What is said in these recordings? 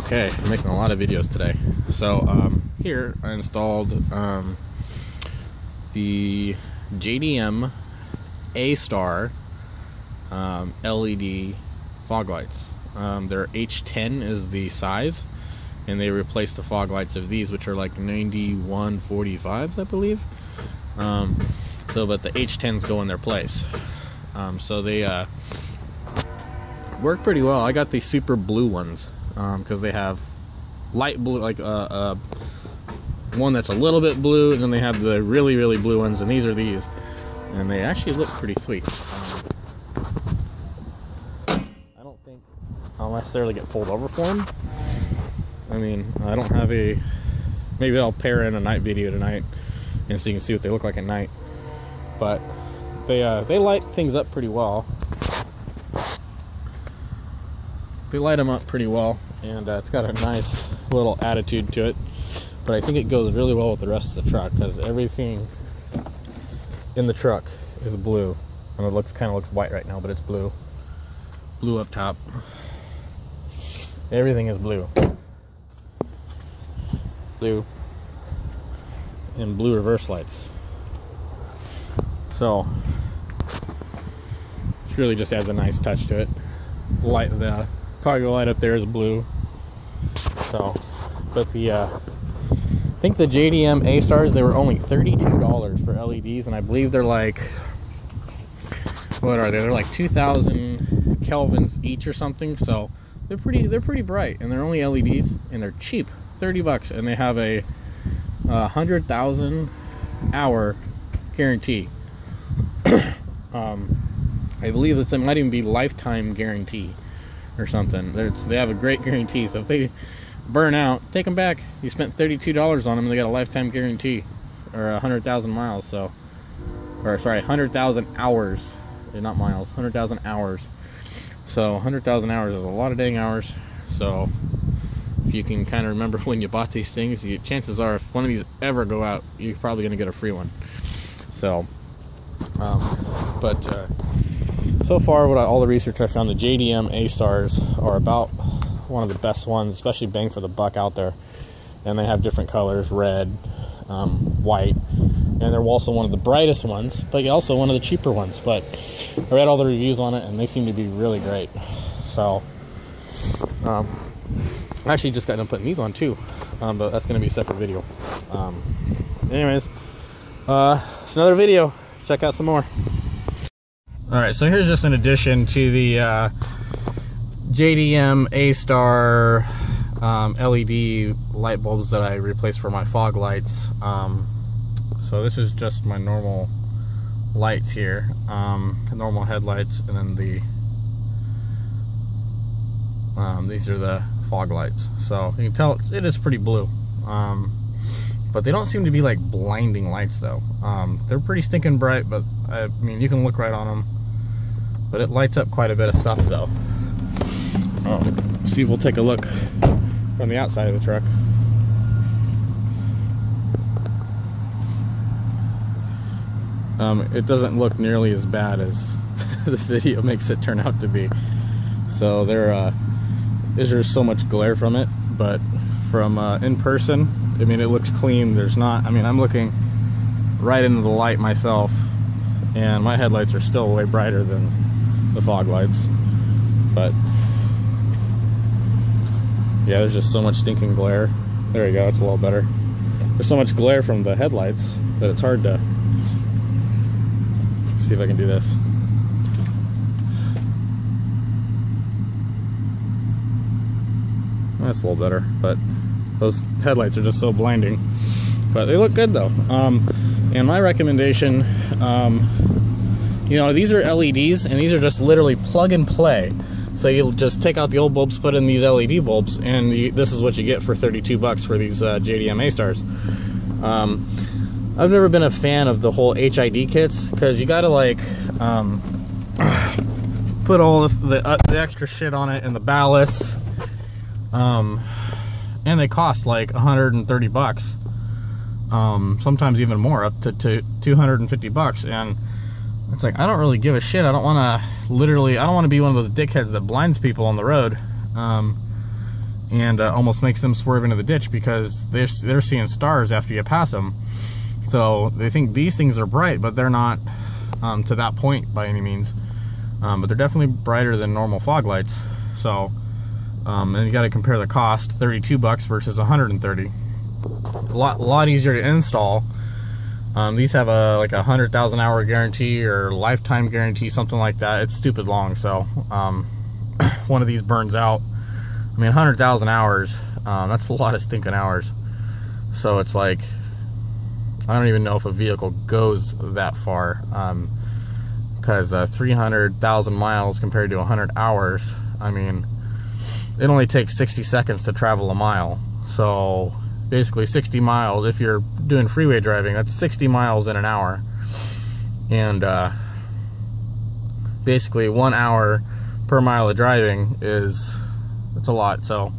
Okay, I'm making a lot of videos today. So here I installed the JDM A-star LED fog lights. Their H10 is the size, and they replaced the fog lights of these, which are like 9145s, I believe. But the H10s go in their place. So they work pretty well. I got the super blue ones because they have light blue, like one that's a little bit blue, and then they have the really blue ones, and these are these, and they actually look pretty sweet. I don't think I'll necessarily get pulled over for them. I mean, I don't have a, maybe I'll pair in a night video tonight and so you can see what they look like at night, but they light things up pretty well. They light them up pretty well, and it's got a nice little attitude to it. But I think it goes really well with the rest of the truck because everything in the truck is blue, and it kind of looks white right now, but it's blue. Blue up top. Everything is blue. Blue and blue reverse lights. So it really just adds a nice touch to it. The cargo light up there is blue. So, but I think the JDM A-stars, they were only $32 for LEDs, and I believe they're like, what are they? They're like 2,000 kelvins each or something. So they're pretty bright, and they're only LEDs, and they're cheap, 30 bucks, and they have a 100,000 hour guarantee. I believe that it might even be lifetime guarantee or something. They have a great guarantee, so if they burn out, take them back. You spent $32 on them, and they got a lifetime guarantee, or 100,000 miles. So, or sorry, 100,000 hours, not miles, 100,000 hours. So 100,000 hours is a lot of dang hours. So if you can kind of remember when you bought these things, chances are if one of these ever go out, you're probably going to get a free one. So so far, all the research I found, the JDM A-stars are about one of the best ones, especially bang for the buck out there. And they have different colors, red, white, and they're also one of the brightest ones, but also one of the cheaper ones. But I read all the reviews on it, and they seem to be really great. So I actually just got done putting these on too, but that's going to be a separate video. Anyways, it's another video. Check out some more. Alright, so here's just an addition to the JDM A-star LED light bulbs that I replaced for my fog lights. So this is just my normal lights here, normal headlights, and then these are the fog lights. So you can tell it is pretty blue. But they don't seem to be like blinding lights though. They're pretty stinking bright, but I mean, you can look right on them. But it lights up quite a bit of stuff though. See if we'll take a look from the outside of the truck. It doesn't look nearly as bad as the video makes it turn out to be. So there's just so much glare from it, but from in person, I mean, it looks clean. There's not, I mean, I'm looking right into the light myself, and my headlights are still way brighter than the fog lights. But yeah, there's just so much stinking glare. There you go, it's a little better. There's so much glare from the headlights that it's hard to see if I can do this. That's a little better, but those headlights are just so blinding. But they look good though. And my recommendation, you know, these are LEDs, and these are just literally plug and play. So you'll just take out the old bulbs, put in these LED bulbs, and this is what you get for 32 bucks for these JDM A-stars. I've never been a fan of the whole HID kits, because you gotta like put all the extra shit on it and the ballast. And they cost like 130 bucks. Sometimes even more, up to 250 bucks. And it's like, I don't really give a shit. I don't want to be one of those dickheads that blinds people on the road. and almost makes them swerve into the ditch because they're seeing stars after you pass them. So they think these things are bright, but they're not to that point by any means. But they're definitely brighter than normal fog lights. So, and you got to compare the cost, $32 versus $130. A lot easier to install. These have like a 100,000 hour guarantee or lifetime guarantee, something like that. It's stupid long. So, one of these burns out. I mean, 100,000 hours. That's a lot of stinking hours. So it's like, I don't even know if a vehicle goes that far, because 300,000 miles compared to 100 hours, I mean, it only takes 60 seconds to travel a mile. So basically 60 miles, if you're doing freeway driving, that's 60 miles in an hour. And basically 1 hour per mile of driving it's a lot. So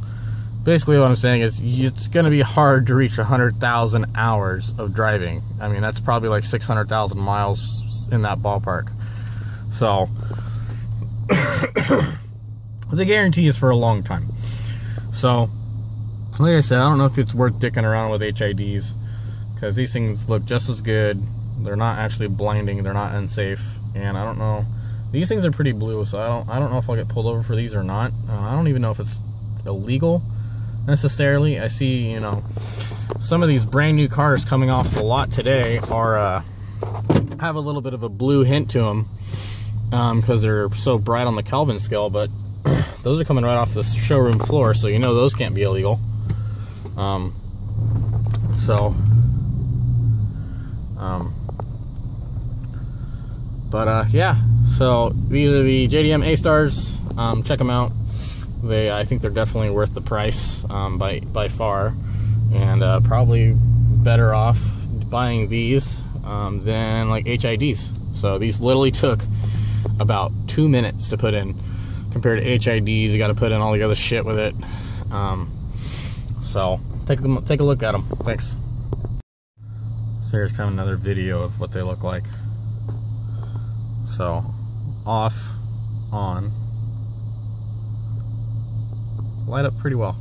basically what I'm saying is it's going to be hard to reach 100,000 hours of driving. I mean, that's probably like 600,000 miles in that ballpark. So the guarantee is for a long time. So like I said, I don't know if it's worth dicking around with HIDs, because these things look just as good. They're not actually blinding, they're not unsafe, and I don't know. These things are pretty blue, so I don't know if I'll get pulled over for these or not. I don't even know if it's illegal necessarily. I see, you know, some of these brand new cars coming off the lot today are have a little bit of a blue hint to them, because they're so bright on the Kelvin scale, but those are coming right off the showroom floor, so you know those can't be illegal. Yeah, so these are the JDM A-stars. Check them out. I think they're definitely worth the price, by far, and probably better off buying these than like HIDs. So these literally took about 2 minutes to put in, compared to HIDs. You got to put in all the other shit with it. So take a look at them. Thanks. So here's kind of another video of what they look like. So off, on, light up pretty well.